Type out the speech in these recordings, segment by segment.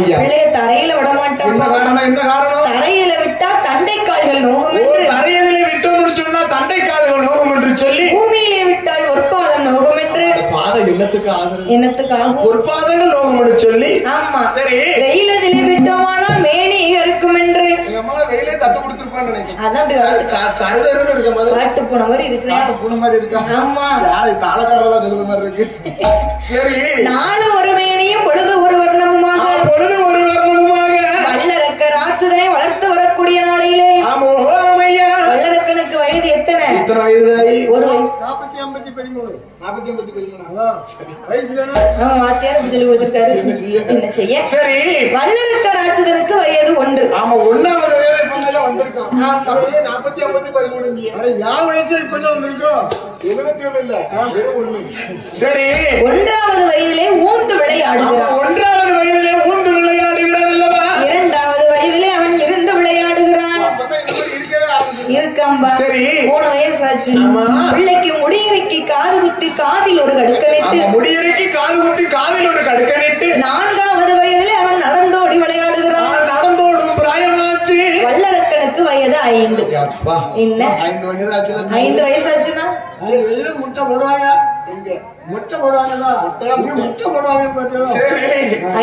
பிள்ளைய தரையில விட மாட்டான். என்ன காரணம்? என்ன காரணம்? தரையில விட்டா தண்டை கால்கள் நோகும் என்று, தரையிலே விட்டோம்னு சொன்னா தண்டை கால்கள் நோகும் என்று சொல்லி, பூமியிலே விட்டால் பொற்பாதம் நோகும் என்று. பாதம் என்னத்துக்கு ஆகுது? என்னத்துக்கு ஆகும்? பொற்பாதங்கள் நோகும் என்று சொல்லி. ஆமா. சரி, வெயிலதிலே விட்டோமானால் மேனி இருக்கும் என்று. எங்க அம்மா வெயிலே தத்து கொடுத்துருப்பான்னு நினைக்கிறேன். அதான் கருதருன்னு இருக்க மாதிரி, காட்டு போன மாதிரி இருக்கு. பூனை மாதிரி இருக்கா? ஆமா. யாரு தாளக்காரெல்லாம் சொல்லுற மாதிரி இருக்கு. சரி, நாலு ஒரு மேனியும் பொழுது ஒரு வர்ணமுமாக, பொழுது ஒரு வர்ணமுமாக வல்லரக்க ராட்சதனை வளர்த்து வரக்கூடிய நாளையிலே. வல்லரக்கனுக்கு வயது எத்தனை? எத்தனை வயது? ஒரு வயசு. 40-50 வாத்தியார் சொல்லி கொடுத்திருக்காரு. என்ன செய்ய? சரி, வல்லரக்க ராட்சதனுக்கு வயது 1. ஆமா, 1வது வயதுல வந்திருக்கான். ஆமா. 40-50-13 யார் வயசு இப்பதான் வந்திருக்கோம்? 71 இல்ல, வெறும் 1. சரி, 1வது வயதிலே ஊந்து விளையாடுகிறான். 1வது வயதிலே ஊந்து விளையாடுகிறான் அல்லவா? 2வது வயதிலே அவன் இருந்து விளையாடுகிறான். இருக்காம்பா. சரி, 3 வயசாச்சு. பிள்ளைக்கு முடியிறக்கி காது குத்தி காதில் ஒரு கடுக்கனிட்டு, முடியிறக்கி காது குத்தி காதில் ஒரு கடுக்கனிட்டு, 4வது வயதிலே அவன் நடந்தோடி விளையாடுகிறான். நடந்தோடும் பிராயமாச்சு. வல்லரக்கனுக்கு வயது 5. என்ன 5 வயசாச்சுன்னா முட்டை போடுவாங்க. முட்டை போடுவாங்களா? முட்டை போடுவாங்க. சரி,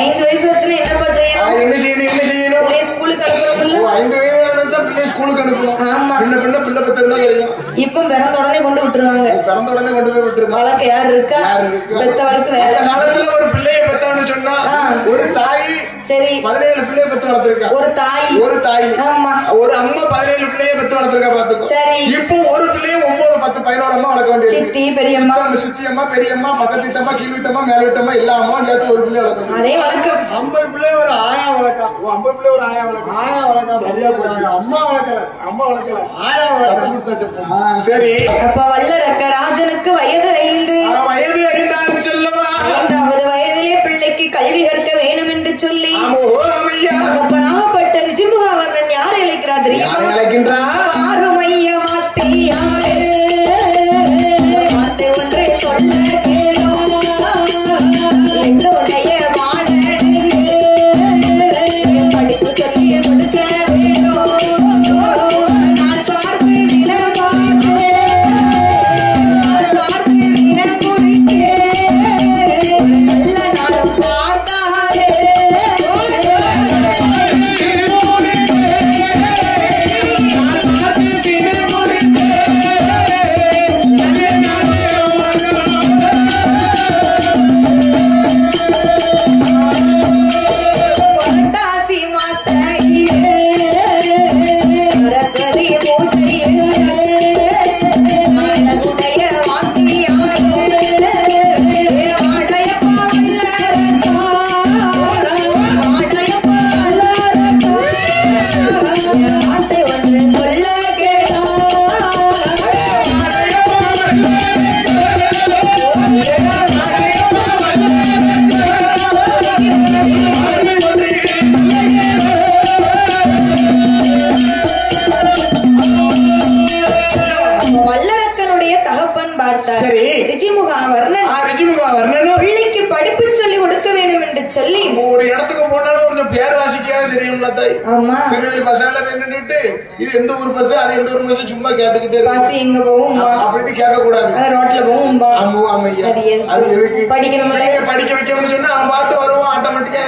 5 வயசாச்சுன்னா என்னப்பா செய்யணும்? என்ன செய்யணும்? என்ன செய்யணும்? பிள்ளை ஸ்கூலுக்கு அனுப்புறோம்ல. 5 வயதானதான் பிள்ளை ஸ்கூலுக்கு அனுப்புவோம். ஆமா. பிள்ளை பெத்ததுதான் தெரியும். இப்ப பிறந்த உடனே கொண்டு விட்டுருவாங்க. பிறந்த உடனே கொண்டு போய் விட்டுருந்தோம். வழக்கு யாரு இருக்கா? பெத்தவளுக்கு வேலை. காலத்துல ஒரு பிள்ளைய பெத்தவன்னு சொன்னா ஒரு தாய் சரி 17 பிள்ளைய பெத்து வளர்த்திருக்கா. ஒரு தாய் ஆமா. ஒரு அம்மா 17 பிள்ளைய பெத்து வளர்த்திருக்கா. பாத்துக்கோ. சரி, இப்போ ஒரு பிள்ளைய 9, 10, 11 அம்மா வளர்க்க வேண்டியது. சித்தி பெரியம்மா, சித்தி அம்மா, பெரியம்மா, பக்கத்திட்டம்மா, கீழ்விட்டம்மா, மேல்விட்டம்மா, எல்லா அம்மாவும் சேர்த்து ஒரு பிள்ளைய வளர்க்கணும். அதே வழக்கம். 50 பிள்ளைய ஒரு ஆயா வளர்க்கா. 50 பிள்ளை ஒரு ஆயா வளர்க்கா. ஆயா வளர்க்கா. சரியா போச்சு. அம்மா வளர்க்கல, ஆயா வளர்க்கா. சரி, அப்ப வல்லரக்க ராஜனுக்கு வயது 5. வயது 5 சொல்லவா? 5வது வயதிலே பிள்ளைக்கு கல்வி கற்க வேணும் என்று சொல்லி தகப்பனாகப்பட்ட ரிஜிமுகாவர்ணன் யாரை அழைக்கிறார் தெரியுமா? ஆறுமைய வாத்தியாரே, வார்த்தை ஒன்றை சொல்ல கேளோ, என்னுடைய வாழனுக்கு படிப்பு சொல்லி கொடுக்க வேணும். நான் பார்த்து வின பார்த்து, நான் பார்த்து வின குறித்தே, நல்ல நாளும் பார்த்தாரே. பொட்டாசி மாத்தையே, சரஸ்வதி பூஜையே, அழகுடைய வாத்தியாரே, ஆடையப்பா வல்லரக்கா, ஆடையப்பா வல்லரக்கா, வார்த்தை ஒன்று சொல்ல கேளோ. வல்லரக்கனுடைய தகப்பன் பார்த்தார். சரி, ரிஜிமுகாவர்ணன் பிள்ளைக்கு படிப்பு சொல்லி கொடுக்க வேண்டும் என்று சொல்லி ஒரு இடத்துக்கு போனாலும் கொஞ்சம் பேர் வாசிக்காது தெரியும்ல தாய். ஆமா. திருநெல்வேலி பஸ் ஸ்டாண்ட்ல போய் நின்னுட்டு இது எந்த ஊர் பஸ், அது எந்த ஊர் பஸ் சும்மா கேட்டுக்கிட்டே பஸ் எங்க போகும் அப்படின்னு கேட்க கூடாது. ரோட்ல போகும். அது எதுக்கு படிக்கணும்ல? படிக்க வைக்கணும்னு சொன்னா அவன் பாட்டு வருவான், ஆட்டோமேட்டிக்கா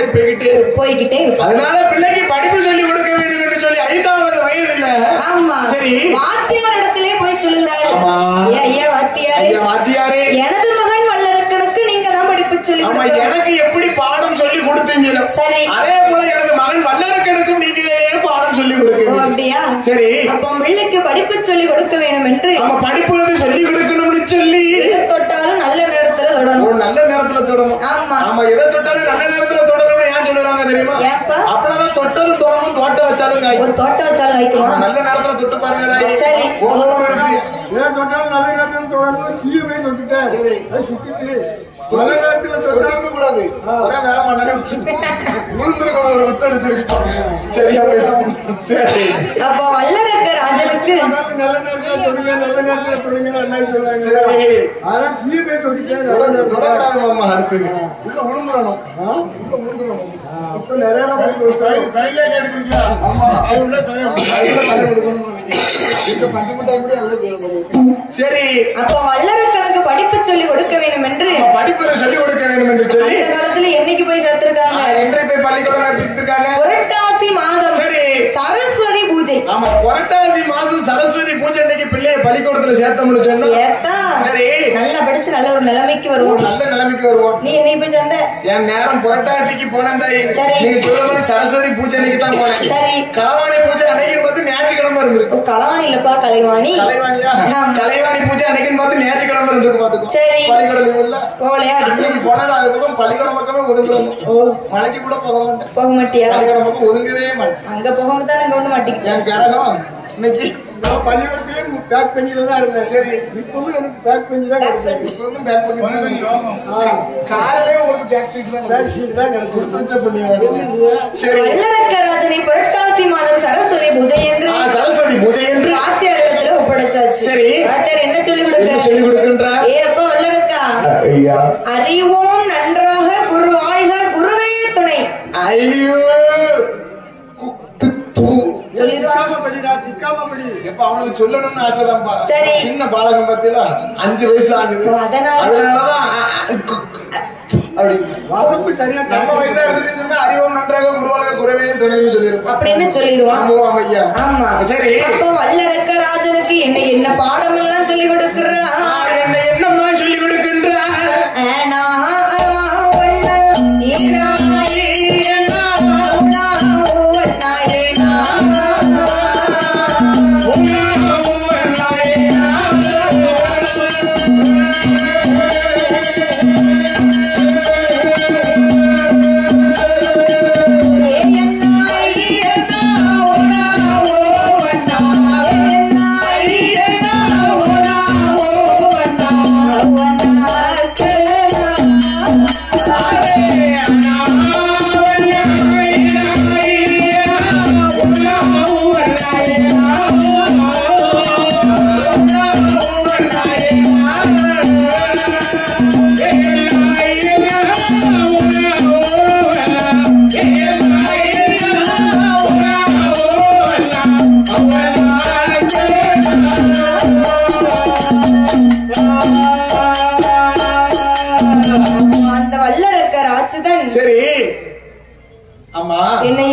போய்கிட்டே. அதனால பிள்ளைக்கு படிப்பு சொல்லி கொடுக்க வேண்டும் என்று சொல்லி 5வது வயதுல. ஆமா. சரி, வாத்தியார் இடத்திலே போய் சொல்லுகிறாரு. ஐயா வாத்தியாரே, எனது மகன் வல்லரக்கனுக்கு நீங்க தான் படிப்பு சொல்லி கொடுக்கணும். எனக்கு எப்படி பாடம் சொல்லி கொடுத்தீங்களோ சரி, அதே போல எனது மகன் வல்லரக்கனுக்கும் நீங்களே பாடம் சொல்லி கொடுக்கணும். அப்படியா? சரி, அப்போ பிள்ளைக்கு படிப்பு சொல்லி கொடுக்க வேண்டும் என்று படிப்பு சொல்லி கொடுக்கணும்னு சொல்லி எதை தொட்டாலும் நல்ல நேரத்துல தொடணும். நல்ல நேரத்துல தொடணும். ஆமா. எதை தொட்டாலும் நல்ல நேரத்துல தொடணும்னு ஏன் சொல்லுறாங்க தெரியுமா? அப்பதான் தொட்டதும் தொடணும், தோட்ட வச்சாலும் காய்க்கும். தோட்ட வச்சாலும் காய்க்குமா? நல்ல நேரத்துல தொட்டு பாருங்க. சரி, ஏன் தொட்டாலும் நல்ல நேரத்துல தொடணும். தீயமே தொட்டுட்டேன் சுத்திட்டு நல்ல நேரத்துல தொட்டாக்க கூடாது. ஒரே வேலை முழுந்திருக்கணும், ஒரு விட்டு அடிச்சிருக்கு. சரியா? சரி. அப்போ வல்லரக்க ராஜனுக்கு ராஜனுக்கு நல்ல நேரத்துல தொடுங்க, நல்ல நேரத்துல தொடுங்க எல்லாம் சொல்றாங்க. சரி, ஆனா தீபே தொடிச்சே தொடக்கூடாது மாமா. அடுத்து உள்ள விழுந்துடணும். உள்ள விழுந்துடணும். இப்ப நிறைய கையிலே எடுக்கிறீங்களா? ஆமா, அது உள்ள தலை கொடுக்கணும். இந்த பஞ்சு மிட்டாய் கூட நல்ல பேர். சரி, அப்ப வல்லரக்கனுக்கு படிப்பு சொல்லி கொடுக்க வேண்டும் என்று படிப்பை சொல்லி கொடுக்க வேண்டும் என்று சொல்லி அந்த காலத்துல என்னைக்கு போய் சேர்த்திருக்காங்க? என்றே போய் பள்ளிக்கூடம் நடத்திருக்காங்க. புரட்டாசி மாதம். சரி, சரஸ்வதி பூஜை. ஆமா, புரட்டாசி மாசம் சரஸ்வதி பூஜை அன்னைக்கு பிள்ளைய பள்ளிக்கூடத்துல சேர்த்தோம்னு சொன்னா சரி நல்லா படிச்சு நல்ல ஒரு நிலைமைக்கு வருவோம். நல்ல நிலைமைக்கு வருவோம். நீ என்னை போய் சேர்ந்த? என் நேரம் புரட்டாசிக்கு போனேன் தாய். நீங்க சொல்ல சரஸ்வதி பூஜை அன்னைக்கு தான் போனேன். சரி, களவாணி பூஜை அன்னைக்கு பார்த்து ஞாயிற்றுக்கிழமை இருந்திருக்கு. களவாணி இல்லப்பா, கலைவாணி. கலைவாணியா? கலைவாணி பூஜை அன்னைக்கு பார்த்து ஞாயிற்றுக்கிழமை இருந்திருக்கு. பாத்துக்கோ. சரி, பள்ளிக்கூடம் இல்ல போலையா? அன்னைக்கு போனது அது பக்கம் பள்ளிக்கூடம் பக்கமே ஒதுங்கலாம். மலைக்கு கூட போக மாட்டேன். போக மாட்டியா? பள்ளிக்கூடம் பக்கம் ஒதுங்கவே மாட்டேன். அங்க போகாம தான் அங்க வந்து மாட்டேங்க. என் கரகம் இன்னைக்கு பள்ளிக்கூடத்திலே பேக் பெஞ்சில தான் இருந்தேன். சரி, இப்பவும் எனக்கு பேக் பெஞ்சு தான் கிடைக்கும். இப்பவும் பேக் பெஞ்சு காலையிலே உங்களுக்கு பேக் சீட் தான் கிடைக்கும். சரி, வல்லரக்கராஜனை புரட்டாசி மாதம் சரஸ்வதி பூஜை என்று வாத்தியார் இடத்துல ஒப்படைச்சாச்சு. சரி, வாத்தியார் என்ன சொல்லி கொடுக்கிறார்? ஏ அப்பா வல்லரக்கா, அறிவோம் நன்றாக, குரு வாழ்க, குருவே துணை. ஐயோ சொல்லணும்னு ஆசைதான்ப்பா. சின்ன பாலகம் பத்தில 5 வயசு ஆகுது. அதனாலதான் வாசப்பு சரியா நம்ம வயசா இருந்துச்சுன்னா அறிவோம் நன்றாக குருவாளக குருவே துணைன்னு சொல்லிருப்போம். அப்படின்னு சொல்லிடுவோம். ஐயா, ஆமா. சரி, அப்போ வல்லரக்கராஜனுக்கு என்ன பாடம் எல்லாம் சொல்லி கொடுக்குறா? என்னம்மா சொல்லி கொடுக்கின்ற?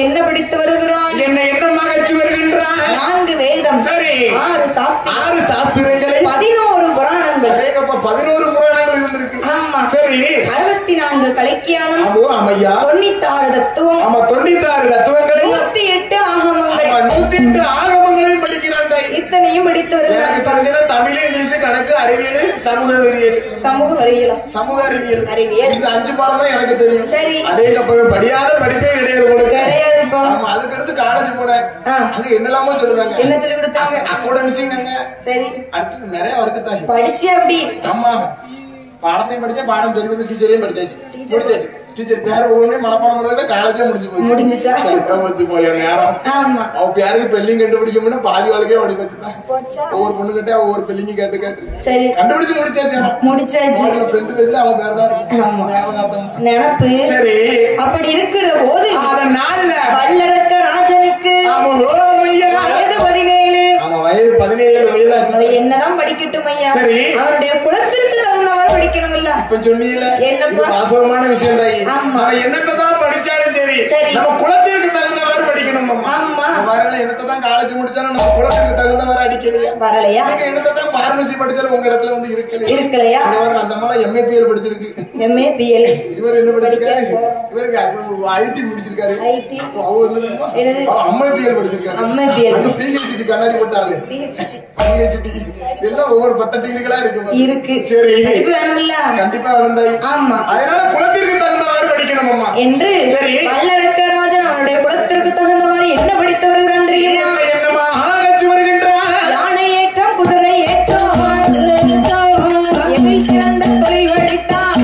என்ன படித்து வருகிறான்? என்ன மகிழ்ச்சி வருகின்றான்? 4 வேதம். சரி, 6 சாஸ்திரங்களை, 11 புராணங்கள். 11 புராணங்கள் இருந்திருக்கு. ஆமா. சரி, 64 கலைக்கியானம். ஆமையா. 96 தத்துவம். ஆமா, 96 தத்துவங்களை, 108 ஆகமங்கள். 108 ஆகமங்களையும் படிக்கிறான். இத்தனையும் படித்து வருகிறான். தமிழ், இங்கிலீஷ், கணக்கு, அறிவியல், சமூக அறிவியல் இந்த 5 பாடம் தான் எனக்கு தெரியும். சரி, அதேக்கப்பவே படியாத படிப்பே கிடையாது. அதுக்கடுத்து காலேஜ் போனேன். அங்க என்னெல்லாமோ சொல்லுதாங்க. என்ன சொல்லி கொடுத்தாங்க? அக்கௌண்டன்சிங்க. சரி, அடுத்தது நிறைய வர்க்கத்தாங்க படிச்சு. அப்படி ஆமா, பாடத்தையும் படிச்சேன், பாடம் தெரிஞ்சது டீச்சரையும் முடிச்சாச்சு. டீச்சர் பேர ஒவ்வொன்றையும் மனப்பாடம் பண்ணதுல காலேஜே முடிஞ்சுட்டா போய் நேரம். ஆமா, அவ பேருக்கு பெல்லிங் கண்டுபிடிக்கணும்னா பாதி வாழ்க்கையே ஓடி வச்சுதான். ஒவ்வொரு பொண்ணு கிட்டே ஒவ்வொரு பெல்லிங்க கேட்டு சரி கண்டுபிடிச்சு முடிச்சாச்சு. ஃப்ரெண்ட் பேஜ்ல அவன் பேர் தான் நினப்பு. சரி, அப்படி இருக்கிற போது அதனால வல்லரக்கராஜனுக்கு வயது 17. ஆமா, வயது 17 வயதாச்சு. என்னதான் படிக்கட்டும் ஐயா? சரி, அவனுடைய குலத்திற்கு தகுந்தவாறு படிக்கணும் இல்ல? இப்ப சொன்னீங்கல, என்ன வாசகமான விஷயம் தான். அவன் என்னத்தான் படிச்சாலும் சரி, நம்ம குலத்திற்கு தகுந்தவாறு படிக்கணும். வரல, என்னத்தான் காலேஜ் முடிச்சாலும் நம்ம குலத்திற்கு தகுந்தவாறு அடிக்கலையா? வரலையா? என்னத்தான் பார்மசி படிச்சாலும் உங்க இடத்துல வந்து இருக்கலையா? அந்த மாதிரி MAPL படிச்சிருக்கு. MAPL. இவர் என்ன படிச்சிருக்காரு? இவருக்கு IT முடிச்சிருக்காரு. MAPL படிச்சிருக்காரு. PhD கண்ணாடி போட்டாங்க. PhD எல்லாம் ஒவ்வொரு பட்ட டிகிரிகளா இருக்கு. சரி, கண்டிப்பா வந்தாய். ஆமா, அதனால குலத்திற்கு தகுந்தவாறு படிக்கணும் என்று வல்லரக்கராஜன் அவனுடைய குலத்திற்கு தகுந்தவாறு என்ன படித்து வருகிறான் தெரியுமா? என்னமா ஆராய்ச்சி வருகின்றான்? யானை ஏற்றம், குதிரை ஏற்றம், எதில் சிறந்த தொழில் வழித்தான்,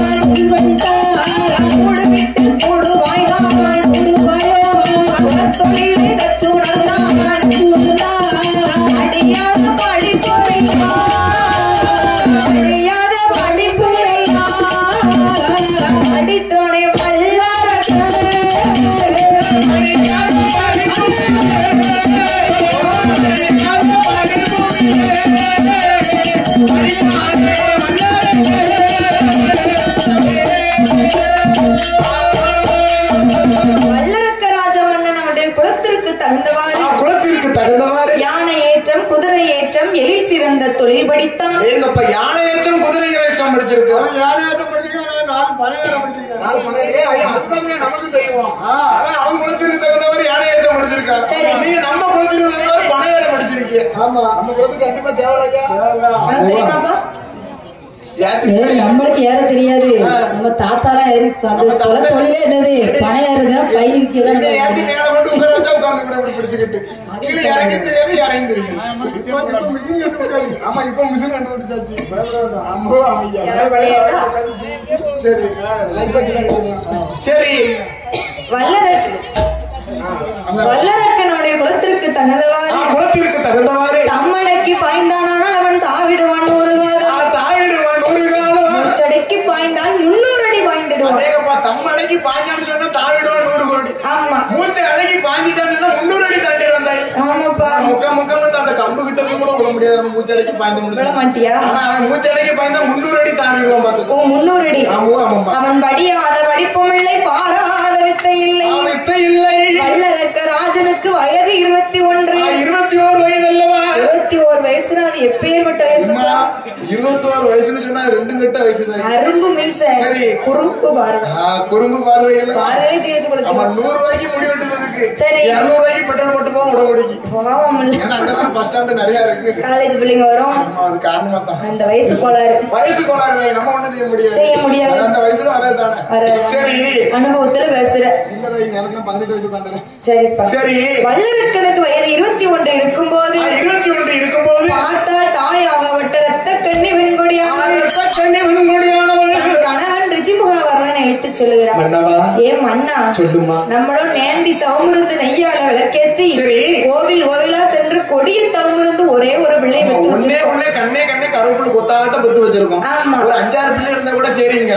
கூடு விட்டு கூடு வாய்தான், குலத்தொழிலை கற்றுணர்ந்தான், அடியா தகுந்தவாறு யானை ஏற்றம் குதிரை ஏற்றம் எழில் சிறந்த தொழில் படித்தான். எங்கப்ப யானை ஏற்றம் குதிரை ஏற்றம் படிச்சிருக்கோம். யானை ஏற்றம் படிச்சிருக்கான், நமக்கு தெரியும். அவன் குலத்திற்கு தகுந்தவாறு யானை ஏற்றம் படிச்சிருக்கான். நீங்க நம்ம குலத்திற்கு தகுந்தவாறு பனையேறம் படிச்சிருக்கீங்க. ஆமா, நம்ம குலத்துக்கு கண்டிப்பா தேவையா? நம்மளுக்கு ஏற தெரியாது. நம்ம தாத்தாலாம் தொழிலே என்னது பணம் ஏறுங்க பயிருக்கு சரி. வல்லரக்கனுடைய குலத்திற்கு தகுந்தவாறு தம்மடைக்கு பாய்ந்தானால் அவன் தாவிடுவான். மூச்சடைக்கு பாய்ந்தால் 300 அடி பாய்ந்துடுவான். தம்மடைக்கு பாய்ஞ்சான்னு சொன்னா தாவிடுவான் 100 கோடி. ஆமா, மூச்சை அடக்கி பாய்ஞ்சிட்டான்னு சொன்னா 300 அடி தாண்டி வந்தாய். ஆமாப்பா, முக்கம் அந்த கம்பு கிட்ட கூட விட முடியாது. மூச்சடைக்கு பாய்ந்து விட மாட்டியா? அவன் மூச்சடைக்கு பாய்ந்தா 300 அடி தாண்டிடுவான். பாத்து 300 அடி. அவன் படியாத படிப்பும் இல்லை, பாராத வித்தை இல்லை. வல்லரக்க ராஜனுக்கு வயது 21. 21 வயது அல்லவா? 21 வயசுனா அது எப்பேற்பட்ட வயசு? 21 வயசுன்னு சொன்னா 2 கட்ட வயசு. அரும்பு மீசை, குறும்பு பார்வை, குறும்பு பார்வையில பார்வை தேய்ச்சு கொடுத்து 100 ரூபாய்க்கு முடி வெட்டுறதுக்கு. சரி, 200 ரூபாய்க்கு பெட்ரோல் போட்டு போவோம் உடம்புடிக்கு. பாவம் இல்ல, அங்கதான் பஸ் ஸ்டாண்ட் நிறைய இருக்கு. காலேஜ் பிள்ளைங்க வரும். அது காரணமா தான் அந்த வயசு கோளாறு. நம்ம ஒண்ணு செய்ய முடியாது. அந்த வயசுல வரதானே. சரி, அனுபவத்துல பேசுற. இல்ல, எனக்கு 18 வயசு தாண்டல. சரிப்பா. சரி, வல்லரக்கனுக்கு வயது 21 இருக்கும்போது பார்த்தா தாயாகப்பட்ட ரத்த கண்ணி வெண்கொடியானவள் கணவன் ரிஜிமுகவர்ணன் எடுத்து சொல்லுகிறார். ஏ மன்னா, நம்மளும் நேந்தி தவமிருந்து நெய்யால விளக்கேத்தி கோவிலா சென்று கொடிய தவமிருந்து ஒரே ஒரு பிள்ளை கண்ணே கருவேப்பிலை கொத்தாட்ட பத்து வச்சிருக்கோம். ஆமா, ஒரு 5-6 பிள்ளை இருந்தா கூட சரிங்க.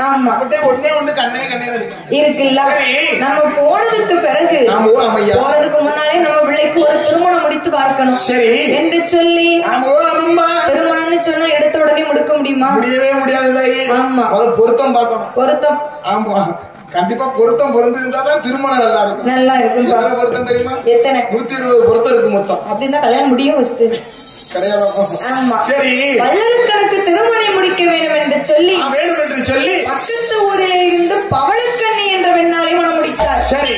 ஆமா, ஒண்ணு கண்ணே இருக்குல்ல. நம்ம போனதுக்கு பிறகு போறதுக்கு முன்னாலே நம்ம பிள்ளைக்கு ஒரு திருமணம் முடித்து பார்க்கணும். சரி என்று சொல்லி திருமணம்னு சொன்னா எடுத்த உடனே முடிக்க முடியுமா? முடியவே முடியாது. ஆமா, பொருத்தம் பார்க்கணும். பொருத்தம், ஆமா, கண்டிப்பா பொருத்தம் பொருந்து இருந்தாதான் திருமணம் நல்லா இருக்கும். நல்லா இருக்கும். பொருத்தம் தெரியுமா? எத்தனை? 120 பொருத்தம் இருக்கு மொத்தம். அப்படின்னா கல்யாணம் முடியும் ஃபர்ஸ்ட். வல்லரக்கனுக்கு திருமணம் முடிக்க வேண்டும் என்று சொல்லி பக்கத்து ஊரிலே இருந்து பவளக்கண்ணி என்ற பெண்ணாலே மனம் முடித்தார். சரி,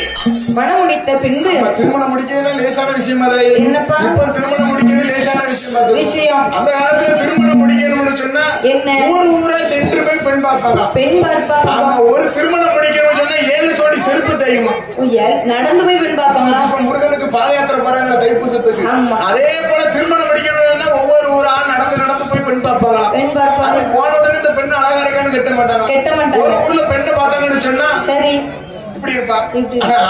மனம் முடித்த பின்பு திருமணம் முடிக்கிறது லேசான விஷயம். என்னப்பா, இப்ப திருமணம் முடிக்கிறது லேசான விஷயம். அந்த காலத்துல திருமணம் முடிக்கணும்னு சொன்னா என்ன, ஊரா சென்று போய் பெண் பார்ப்பாங்க. ஒரு திருமணம் முடிக்கணும்னு சொன்னா 7 சோடி செருப்பு தையுமா? நடந்து போய் பெண் பார்ப்பாங்களா? முருகனுக்கு பாத யாத்திரை போறாங்க தைப்பூசத்துக்கு. அதே போல திருமணம் முடிக்கணும் ஒவ்வொரு ஊரா நடந்து போய் பெண் பார்ப்பாங்க. போன உடனே இந்த பெண்ணு அழகா இருக்கான்னு கெட்ட மாட்டாங்க. ஒரு ஊர்ல பெண்ணை பார்த்தாங்கன்னு சொன்னா சரி இப்படி இருப்பா,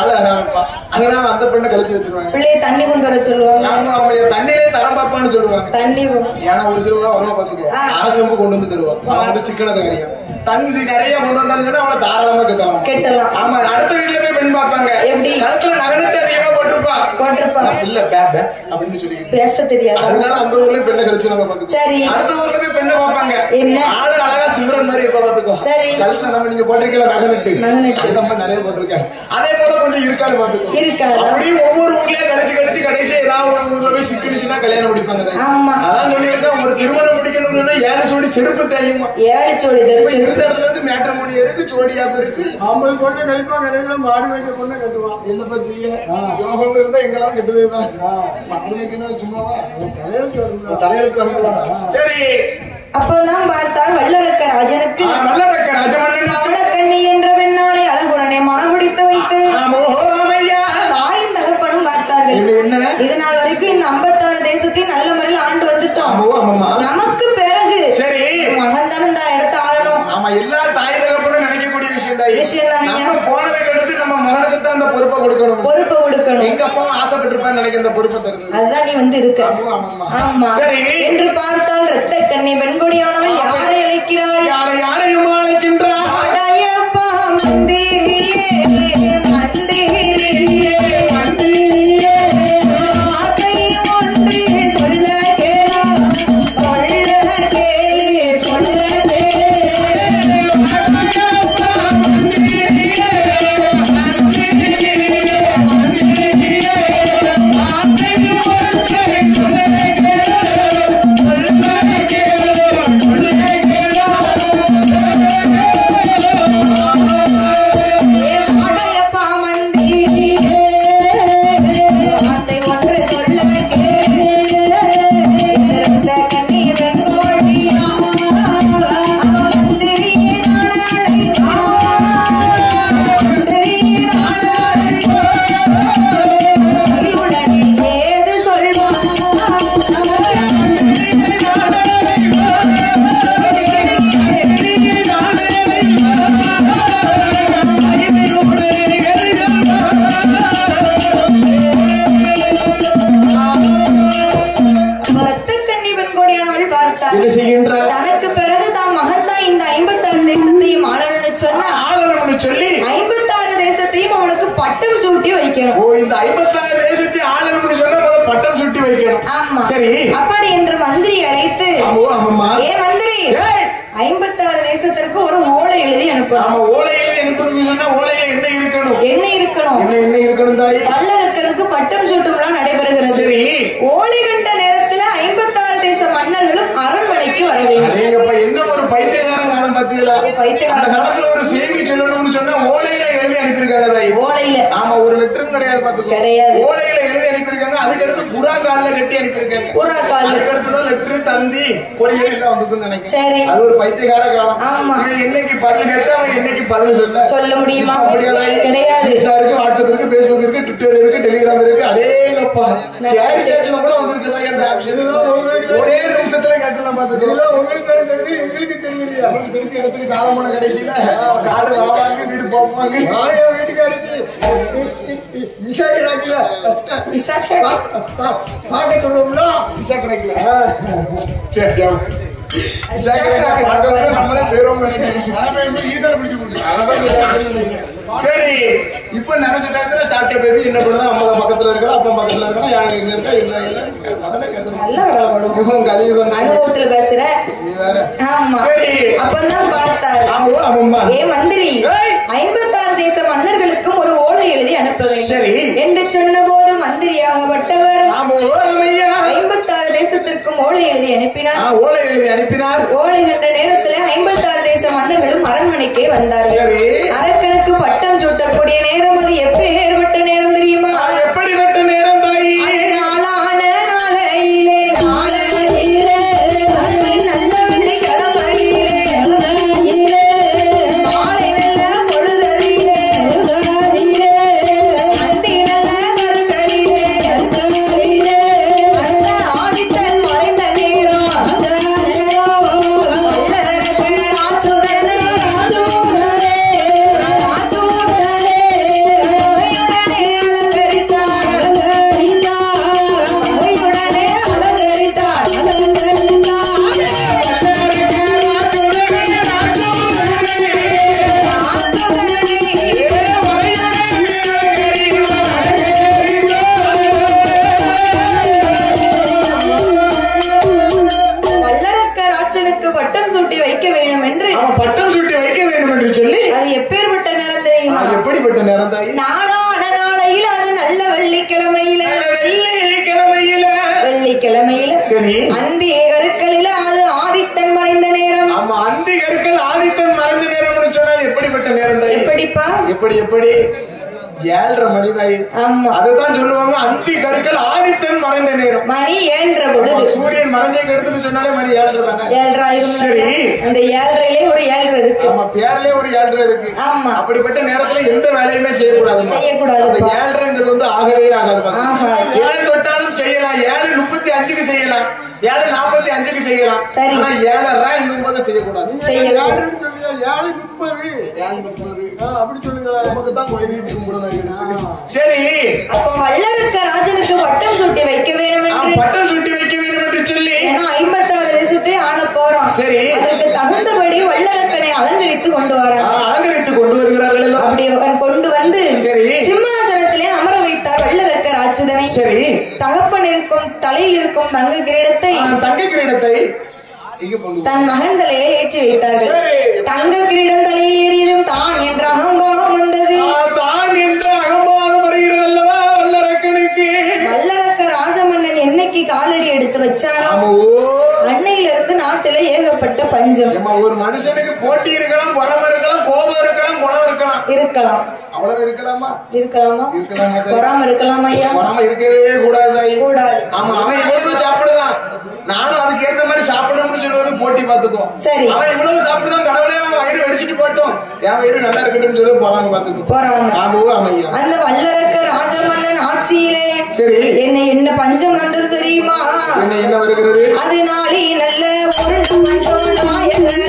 அழகா இருப்பா, அதனால அந்த பெண்ணை கழிச்சு வச்சிருவாங்க. பிள்ளைய தண்ணி கொண்டு வர சொல்லுவாங்க. தண்ணியே தரம் பார்ப்பான்னு சொல்லுவாங்க. தண்ணி ஏன்னா ஒரு சில வருவா பாத்துக்கோ, அரசம்பு கொண்டு வந்து தருவாங்க. சிக்கன தகரியா தண்ணி நிறைய கொண்டு வந்தாங்கன்னா அவளை தாராளமா கெட்டலாம். ஆமா, அடுத்த வீட்டுல போய் பெண் பார்ப்பாங்க. எப்படி கழுத்துல நகனட்டு அதிகமா போட்டிருப்பா இல்ல அப்படின்னு சொல்லி பேச தெரியாது. அதனால அந்த ஊர்ல பெண்ணை கழிச்சுவாங்க பாத்துக்கோ. சரி, அடுத்த ஊர்ல போய் பெண்ணை பார்ப்பாங்க. என்ன ஆளு அழகா சிம்ரன் மாதிரி இருப்பா பாத்துக்கோ. சரி, கழுத்துல நம்ம நீங்க போட்டிருக்கல நகனட்டு நம்ம நிறைய போட்டிருக்காங்க. அதே போல கொஞ்சம் இருக்காது பாத்துக்கோ. இருக்காது. அப்படியே ஒவ்வொரு ஊர்லயே கழிச்சு கடைசி ஏதாவது ஒரு ஊர்ல போய் சிக்கிடுச்சுன்னா கல்யாணம் முடிப்பாங்க. அதான் சொல்லியிருக்கேன், ஒரு திருமணம் முடிக்கணும்னா 7 சோடி செருப்பு தெரியுமா? 7 சோடி இருந்த இடத்துல இருந்து மேட்ரிமோனி இருக்கு, ஜோடியாப் இருக்கு. அவங்க கொண்டு கழிப்பாங்க, மாடு வைக்க கொண்டு கட்டுவான். என்னப்பா செய்ய, யோகம் இருந்தா எங்கெல்லாம் கெட்டதுதான். மாடு வைக்கணும் சும்மாவா? தலையெழுத்து அனுப்பலாம். சரி, அப்பதான் பார்த்தால் வல்லரக்க ராஜனுக்கு பவளக்கண்ணி என்ற பெண்ணாலே அழகுடனே மனம் முடித்து வைத்து தாயும் தகப்பனும் பார்த்தார்கள். இதனால் வரைக்கும் இந்த 56 தேசத்தையும் நல்ல முறையில் ஆண்டு வந்துட்டோம். நமக்கு பிறகு மகன் தானே இந்த இடத்தை ஆளணும். ஆமா, எல்லா தாய் தகப்பனும் நினைக்கக்கூடிய விஷயம் தான். போனதுக்கு அடுத்து நம்ம மகனுக்கு தான் அந்த பொறுப்பை கொடுக்கணும். எங்க அப்பாவும் ஆசைப்பட்டிருப்பான்னு நினைக்கிற அந்த பொறுப்பை தருது. அதுதான் நீ வந்து இருக்க. ஆமா, என்று பார்த்தால் ரத்த கண்ணி வெண்கொடியானவன் யாரை அழைக்கிறாய்? யாரையும் அழைக்கின்றார். பட்டம் சூட்டி வைக்கணும். ஓ, இந்த 56 தேசத்தை ஆளணும்னு சொன்னா பட்டம் சுட்டி வைக்கணும். ஆமா, சரி. அப்படி என்று மந்திரி அழைத்து, ஏ மந்திரி, 56 தேசத்திற்கு ஒரு ஓலை எழுதி அனுப்பணும். ஆமா, ஓலை எழுதி அனுப்பணும் சொன்னா ஓலையில என்ன இருக்கணும்? என்ன இருக்கணும்? என்ன இருக்கணும் தாய்? வல்லரக்கனுக்கு பட்டம் சூட்டும் விழா நடைபெறுகிறது. சரி. ஓலை கண்ட நேரத்துல 56 தேச மன்னர்களும் அரண்மனைக்கு வர வேண்டும். என்ன ஒரு பைத்தியகாரன் காலம் பாத்தீங்களா? அந்த காலத்துல ஒரு செய்தி சொல்லணும்னு சொன்னா ஓலையில எழுதி அனுப்பியிருக்காங்க தாய். ஓலையில? ஆமா, ஒரு லெட்டரும் கிடையாது பாத்துக்கோ. கிடையாது. ஓலையில எழுதி அனுப்பியிருக்காங்க. அதுக்கு அடுத்து புறா கால்ல கட்டி அனுப்பியிருக்காங்க. புறா கால். அதுக்கு அடுத்து லெட்டர் தந்தி கொரியர் எல்லாம் வந்துட்டு நினைக்கிறேன். சரி. அது ஒரு பைத்தியகார காலம். ஆமா. இன்னைக்கு பதில் கேட்டா அவன் இன்னைக்கு பதில் சொல்ல முடியுமா? கிடையாது. இருக்கு, வாட்ஸ்அப் இருக்கு, பேஸ்புக் இருக்கு, ட்விட்டர் இருக்கு, டெலிகிராம் இருக்கு. அடேங்கப்பா, ஷேர் சேட்ல கூட வந்திருக்குதா இந்த ஆப்ஷன்? ஒரே நிமிஷத்துல கேட்டலாம் பாத்துக்கோ. எங்களுக்கு தெரியலையா? உங்களுக்கு தெரிஞ்ச இடத்துக்கு காலம் போன கடைசியில காடு வாங்க வீடு போவாங்க. வீட்டுக்காருக்கு விசாக்கிறாக்கல பார்க்க சொல்லுவோம்ல, விசாக்கிறாக்கல. சரி, நம்மளே பேரும் சரி. இப்ப நினைச்ச டயத்துல சாப்பிட்ட பேபி என்ன பண்ணுறது? அம்மா பக்கத்துல இருக்கா, அப்பா பக்கத்துல இருக்கா, யாரு எங்க இருக்கா, என்ன இல்ல அனுபவத்துல பேசுற நீ வேற. ஆமா, சரி. அப்பதான் பார்த்தாரு. ஏ மந்திரி, 56 தேச மன்னர்களுக்கும் ஒரு ஓலை எழுதி அனுப்புவேன். சரி என்று சொன்ன போது மந்திரியாகப்பட்டவர் 56 தேசத்திற்கும் ஓலை எழுதி அனுப்பினார். ஓலை எழுதி அனுப்பினார். ஓலை கண்ட நேரத்துல 56 தேச மன்னர்களும் அரண்மனைக்கே வந்தார்கள். அரக்கனுக்கு பட்டம் சூட்டக்கூடிய நேரம் அது எப்ப ஏற்பட்ட நேரம் தெரியுமா? எப்படிப்பட்ட நேரம் தாயி? நாளான நாளையிலே நல்ல வெள்ளிக்கிழமையிலே மாலை வெள்ள பொழுதறியிலே அந்தி நல்ல கருக்கரிலே ஆதித்தன் மறைந்த நேரம் பட்டம் சூட்டி வைக்க வேண்டும் என்று சொல்லி, அது எப்பேற்பட்ட நேரம் தெரியுமா? எப்படிப்பட்ட நேரம் தான்? நாளான நாளையில, அது நல்ல வெள்ளிக்கிழமையில சரி. அந்தி கருக்களில அது ஆதித்தன் மறைந்த நேரம். ஆமா, அந்தி கருக்கள் ஆதித்தன் மறைந்த நேரம் சொன்னா எப்படிப்பட்ட நேரம் தான்? எப்படிப்பா? எப்படி 7:30 மணி தாய். ஆமா, அதுதான் சொல்லுவாங்க அந்தி கருக்கள் ஆதித்தன் மறைந்த நேரம். மணி 7:30 பொழுது. சூரியன் மறைஞ்சை எடுத்துட்டு சொன்னாலே மணி 7:30 தானே. 7:30. சரி, அந்த 7:30லே ஒரு 7:30 இருக்கு. ஆமா, பேர்லயே ஒரு 7:30 இருக்கு. ஆமா, அப்படிப்பட்ட நேரத்துல எந்த வேலையுமே செய்யக்கூடாது. அந்த 7:30ங்கிறது வந்து ஆகவே ஆகாது. எதை தொட்டாலும் செய்யலாம். 7:35க்கு செய்யலாம், 7:45க்கு செய்யலாம். ஆனா 7:30 இன்னும் போது செய்யக்கூடாது. அப்படி சொல்லுங்க. நமக்கு தான் சரி. அப்ப வல்லரக்க ராஜனுக்கு பட்டம் சூட்டி வைக்க வேண்டும் என்று சொல்லி 56 தேசத்தை ஆள போறோம். சரி, அதற்கு தகுந்தபடி வல்லரக்கனை அலங்கரித்து கொண்டு வருகிறார்கள். அப்படி கொண்டு வந்து சிம்மாசனத்திலே அமர வைத்தார் வல்லரக்க ராட்சதனை. சரி, தகப்பன் இருக்கும் தலையில் இருக்கும் தங்க கிரீடத்தை தன் மகன் தலையிலே ஏற்றி வைத்தார்கள். தங்க கிரீடம் தலையில் ஏறியதும் தான் என்ற அகம்பாவம் வந்தது. வல்லரக்க ராஜமன்னன் என்னைக்கு காலடி எடுத்து வச்சானோ அன்னையிலிருந்து நாட்டில ஏகப்பட்ட பஞ்சம். ஒரு மனுஷனுக்கு போட்டி இருக்கலாம், பொறாமை இருக்கலாம், கோபம் இருக்கலாம், குணம் இருக்கலாம். அவ்வளவு இருக்கலாமா? பொறாமை இருக்கலாம் ஐயா. பொறாமை இருக்கவே கூடாது. ஆமா, அவன் இவ்வளவு சாப்பிடுதான், நானும் அதுக்கு ஏத்த மாதிரி சாப்பிடணும்னு சொல்லுவது போட்டி பாத்துக்கோ. சரி, அவன் இவ்வளவு சாப்பிடுதான், கடவுளே அவன் வயிறு வெடிச்சிட்டு போட்டோம், என் வயிறு நல்லா இருக்கட்டும் சொல்லி போறாங்க பாத்துக்கோ. அந்த வல்லரக்க ராஜமன்னன் ஆட்சியிலே சரி என்ன பஞ்சம் வந்தது தெரியுமா? என்ன வருகிறது? அதனாலே நல்ல உருண்டு பஞ்சம் நாயகரே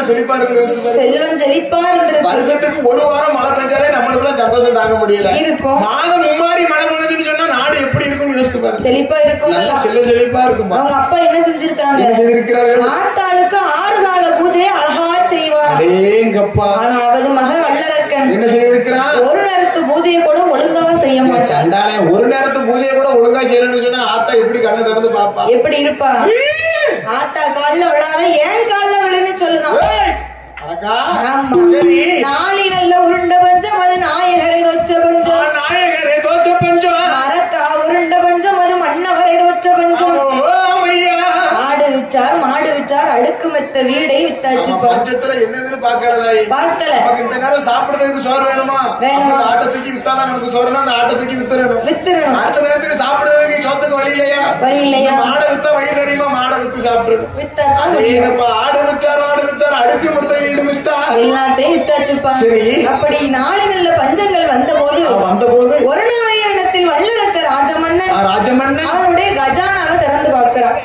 எவ்வளவு செழிப்பா இருக்கு, செல்வம் செழிப்பா இருந்திருக்கு. வருஷத்துக்கு ஒரு வாரம் மழை பெஞ்சாலே நம்மளுக்குள்ள சந்தோஷம் தாங்க முடியல. இருக்கும். மாதம் மும்மாரி மழை பொழுதுன்னு சொன்னா நாடு எப்படி இருக்கும்னு யோசிச்சு பாரு. செழிப்பா இருக்கும். நல்லா செழிப்பா இருக்கும். அவங்க அப்பா என்ன செஞ்சிருக்காங்க? என்ன செஞ்சிருக்கிறாரு? ஆத்தாளுக்கு 6 கால பூஜையை அழகா செய்வார். அடேங்கப்பா. ஆனா அவது மகன் வல்லரக்கன் என்ன செய்திருக்கிறான்? ஒரு நேரத்து பூஜையை கூட ஒழுங்கா செய்ய மாட்டான். சண்டாளே ஒரு நேரத்து பூஜையை கூட ஒழுங்கா செய்யணும்னு சொன்னா ஆத்தா எப்படி கண்ணு திறந்து பாப்பா? எப்படி இருப்பா? ஆத்தா கால்ல விழாத ஏன் கால்ல விழுன்னு சொல்லுதான். நாளை நல்ல உருண்ட பஞ்சம் அது நாயகரை தோச்ச பஞ்சம், நாயகரை தோச்ச பஞ்சம், மரக்கா உருண்ட பஞ்சம் அது மன்னவரை தோச்ச பஞ்சம். ஆடு விற்றார் மாடு விற்றார் அடுக்கு மெத்த வீடை வித்தாச்சு. பஞ்சத்துல என்னதுன்னு பாக்கலதாய் பார்க்கல. இந்த நேரம் சாப்பிடுறதுக்கு சோறு வேணுமா? ஆட்டை தூக்கி வித்தாதான் நமக்கு சோறுனா அந்த ஆட்டை தூக்கி வித்துறணும். அடுத்த நேரத்துக்கு சாப்பிடுறதுக்கு சோத்துக்கு வழி இல்லையா? மாடை வித்தா வயிறு நிறையுமா? மாடை வித்து சாப்பிடணும். ஆடு வித்தார் மாடு வித்தார் அடுக்கு மெத்த வீடு வித்தா எல்லாத்தையும் வித்தாச்சுப்பா. சரி. அப்படி நாலு நல்ல பஞ்சங்கள் வந்த போது ஒரு நாளைய தினத்தில் வல்லரக்க ராஜமன்னன் அவனுடைய கஜானாவை திறந்து பார்க்கிறான்.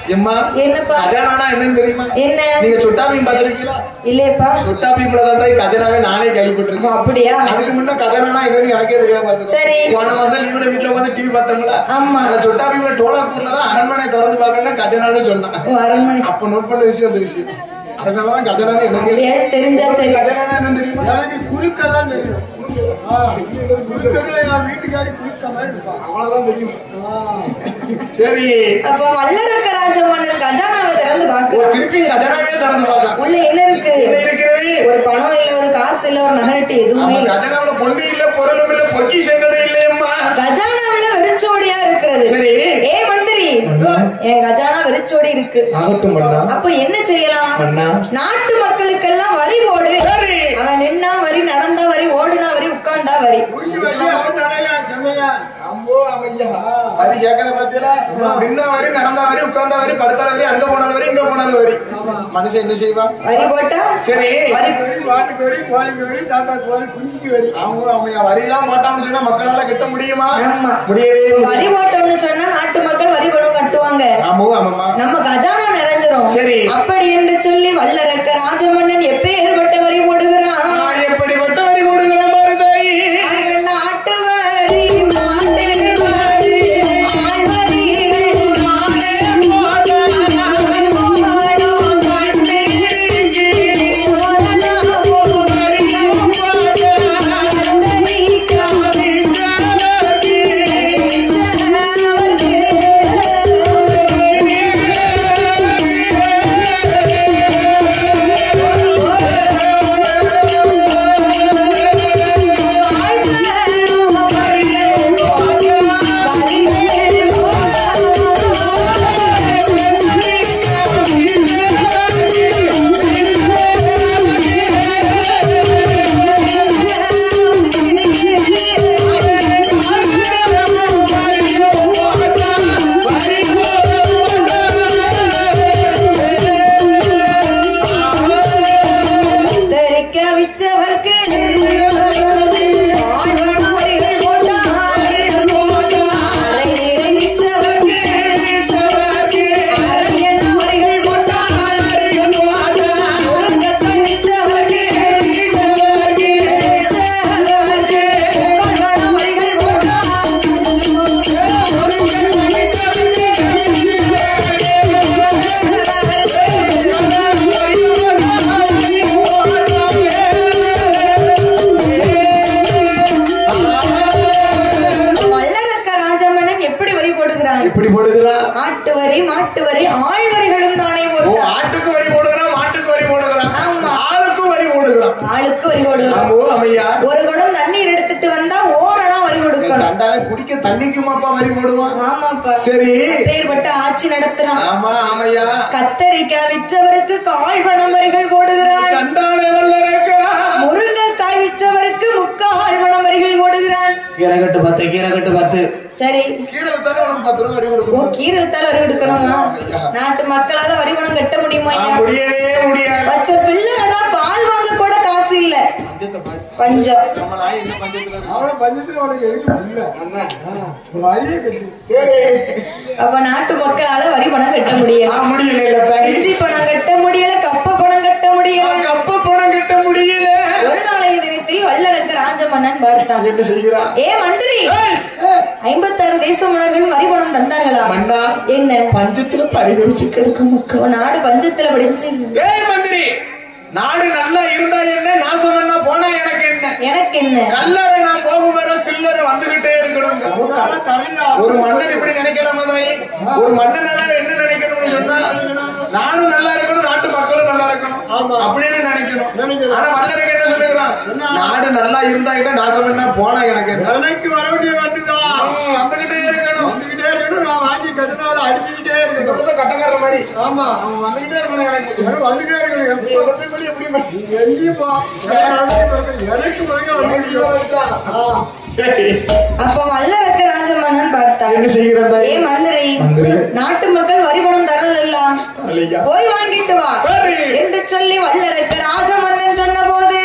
என்னப்பா கஜானா என்னன்னு தெரியுமா? என்ன? நீங்க சொட்டா பீம் பாத்திருக்கீங்களா? இல்லப்பா. சொட்டா பீம்ல தான் கஜானாவே நானே கேள்விப்பட்டிருக்கேன். அப்படியா? அதுக்கு முன்ன கஜானா என்னன்னு எனக்கே தெரியாம பாத்து. சரி. போன மாசம் லீவ்ல வீட்டுல வந்து டிவி பார்த்தோம்ல. ஆமா. சொட்டா பீம்ல டோலாப்பூர்ல தான் அரண்மனை திறந்து பார்க்கங்க கஜானான்னு சொன்னான். அரண்மனை அப்ப நோட் பண்ண விஷயம் அந்த விஷயம். அதனாலதான் கஜானா என்ன தெரிஞ்சா சரி. கஜானா என்ன தெரியுமா? எனக்கு குறுக்கெல்லாம் தெரியும். வீட்டுக்காரி அவ்வளவுதான் தெரியும். சரி. அப்ப வல்லரக்க ராஜமன்னன் கஜானாவை திறந்து பார்க்க திருப்பி கஜானாவே திறந்து பார்க்க உள்ள என்ன இருக்கு? ஒரு பணம் இல்ல, ஒரு காசு இல்ல, ஒரு நகனட்டு எதுவுமே இல்ல. கஜானாவுல பொண்ணு இல்ல, பொருளும் இல்ல, பொக்கிஷங்களும் இல்லையம்மா. கஜானாவுல வெறிச்சோடியா இருக்கிறது. சரி. ஏ மந்திரி, என் கஜானா வெறிச்சோடி இருக்கு. அப்ப என்ன செய்யலாம்? நாட்டு மக்களுக்கெல்லாம் வரி போடு. அவன் நின்னா வரி, நடந்தா வரி, ஓடுனா வரி, உட்கார்ந்தா வரி. வரி கேட்கற பத்தியில நின்னா வரி, நடந்தா வரி, உட்கார்ந்தா வரி, படுத்தால வரி, அங்க போனாலும் வரி, இங்க போனாலும் வரி. மனுஷன் என்ன செய்வா? வரி போட்டா சரி. மாட்டுக்கு வரி, கோழிக்கு வரி, தாத்தாக்கு வரி, குஞ்சுக்கு வரி. அவங்க வரி எல்லாம் போட்டான்னு சொன்னா மக்களால கட்ட முடியுமா? முடியவே. வரி போட்டோம்னு சொன்னா நாட்டு மக்கள் வரி பணம் கட்டுவாங்க. நம்ம கஜானா நிறைஞ்சிரும். சரி. அப்படி என்று சொல்லி வல்லரக்க ராஜமன்னன் எப்பேற்பட்ட வரி போடுகிறான்? எப்படிப்பட்ட வரி போடுகிறான் மருதாயி? நாட்டு வரி, எப்படி போடுகிறான்? ஆட்டு வரி, மாட்டு வரி, ஆள் வரிகளும் தானே போடுறான். ஆட்டுக்கு வரி போடுகிறான், மாட்டுக்கு வரி போடுகிறான், ஆளுக்கு வரி போடுகிறான். ஆளுக்கு வரி போடுகிறான். ஒரு குடம் தண்ணீர் எடுத்துட்டு வந்தா ஓரணா வரி கொடுக்கணும். சண்டாளை குடிக்க தண்ணிக்குமாப்பா வரி போடுவான்? ஆமாப்பா. சரி. பேர்பட்ட ஆட்சி நடத்துறான். ஆமா ஆமையா. கத்தரிக்காய் விற்றவருக்கு கால் பணம் வரிகள் போடுகிறான். சண்டாளை வல்லரக்கா. முருங்கைக்காய் விற்றவருக்கு முக்கால் பணம் வரிகள் போடுகிறான். கீரைகட்டு 10, கீரைகட்டு 10. சரி. கீரை வித்தாலும் உனக்கு 10 ரூபாய் வரி கொடுக்கணும். ஓ, கீரை வித்தாலும் வரி கொடுக்கணுமா? நாட்டு மக்களால வரி பணம் கட்ட முடியுமா? முடியவே முடியாது. பச்சை பிள்ளைதான் பால் வாங்க கூட காசு இல்ல. பஞ்சம். நம்ம நாய் என்ன பஞ்சத்துல? அவள பஞ்சத்துல உனக்கு எதுக்கு இல்ல அண்ணா? வரியே கட்டு. சரி. அப்ப நாட்டு மக்களால வரி பணம் கட்ட முடியல. முடியல இல்ல. கிஸ்டி பணம் கட்ட முடியல, கப்ப பணம் கட்ட முடியல. கப்ப ராஜமன்னன் பார்த்தான். என்ன செய்கிறான்? ஏ மந்திரி, 56 தேச மன்னர்கள் வரிபணம் தந்தார்களா? மன்னா, என்ன பஞ்சத்துல பரிதவிச்சு கிடக்கும் மக்கள். நாடு பஞ்சத்துல படிச்சு. ஏய் மந்திரி, நாடு நல்லா இருந்தா என்ன, நாசமன்னா போனா எனக்கு என்ன? எனக்கு என்ன? கல்லறை நான் போகும் வர சில்லறை வந்துகிட்டே இருக்கணும். ஒரு மன்னன் இப்படி நினைக்கலாமா தாய்? ஒரு மன்னனால என்ன நினைக்கணும்னு சொன்னா, நானும் நல்லா இருக்கணும், நாட்டு மக்களும் நல்லா இருக்கணும் அப்படின்னு நினைக்கணும். ஆனா மன்னருக்கு என்ன சொல்லுகிறான்? நாடு நல்லா இருந்தா நாசமன்னா போனா எனக்கு எனக்கு வர வேண்டிய வந்துதான் வந்துகிட்டே இருக்கணும், வந்துகிட்டே இருக்கணும். நான் வாங்கி கஜனால அடிச்சுக்கிட்டே இருக்கணும், கட்டக்கார மாதிரி. ஆமா, அவன் வந்துகிட்டே இருக்கணும், எனக்கு வந்துகிட்டே இருக்கணும். அப்ப வல்லரக்க ராஜமன்னன் பார்த்தார். என்ன செய்கிறதா? ஏ மந்திரி, நாட்டு மக்கள் வரிபணம் தரல, போய் வாங்கிட்டு வா என்று சொல்லி வல்லரக்க ராஜமன்னன் சொன்ன போது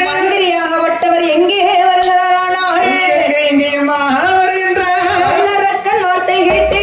மந்திரியாகப்பட்டவர் எங்கே வருகிறாரானால் வல்லரக்கன் வார்த்தை கேட்டு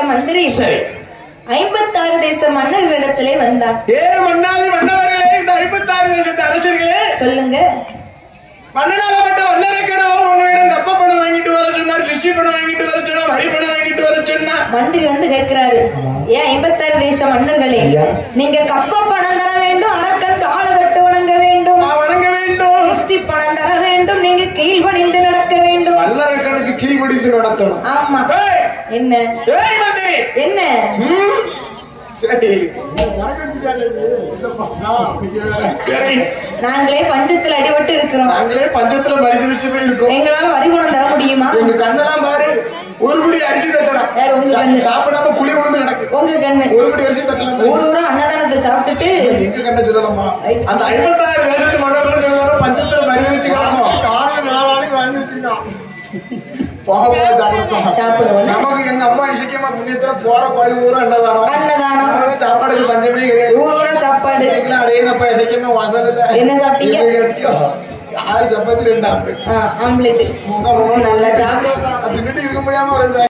மந்திரி 56 தேச மன்னர்களிடத்திலே வந்தார். ஏ மன்னாதி மன்னவர்களே, இந்த 56 தேசத்து அரசர்களே, சொல்லுங்க. மன்னனாகப்பட்ட வல்லரக்கனோ உன்னிடம் தப்ப பணம் வாங்கிட்டு வர சொன்னார், கிருஷ்டி பணம் வாங்கிட்டு வர சொன்னார், வரி பணம் வாங்கிட்டு வர சொன்னார். மந்திரி வந்து கேட்கிறாரு, ஏன் 56 தேச மன்னர்களே, நீங்க கப்ப பணம் தர வேண்டும், அரக்கன் கால தட்டு வணங்க வேண்டும், வணங்க வேண்டும், கிருஷ்டி பணம் தர வேண்டும், நீங்க கீழ்பணிந்து நடக்க வேண்டும். வல்லரக்கனுக்கு கீழ்படிந்து நடக்கணும். ஆமா. என்ன? ஏய் மந்திரி, என்ன? சரி, நாங்களே பஞ்சத்துல அடிபட்டு இருக்கிறோம், நாங்களே பஞ்சத்துல மடிச்சு போய் இருக்கோம். எங்களால வரிபணம் தர முடியுமா? எங்க கண்ணெல்லாம் பாரு, ஒரு குடி அரிசி தட்டலாம், சாப்பிடாம குழி விழுந்து கிடக்கு. உங்க கண்ணு ஒரு குடி அரிசி தட்டலாம், ஊரூரா அன்னதானத்தை சாப்பிட்டுட்டு எங்க கண்ண சொல்லலாமா? அந்த 56 தேசத்து மன்னர்கள் சொல்லுவாங்க, பஞ்சத்துல மடி வச்சு கிடக்கும். காரணம் நாளைக்கு வாங்கி வச்சிருக்கான், நமக்கு எங்க அம்மா இசைக்கமா புண்ணியத்துல போற கோயில் ஊரா அன்னதானம், சாப்பாடுக்கு பஞ்சமே கிடையாது, ஊரோட சாப்பாடு. அடேங்கப்பா இசைக்கமா வாசல் இல்ல. என்ன சாப்பிட்டீங்க? 6 சப்பாத்தி 2 ஆம்லெட். நல்லா சாப்பிட்டு இருக்க முடியாம வருது.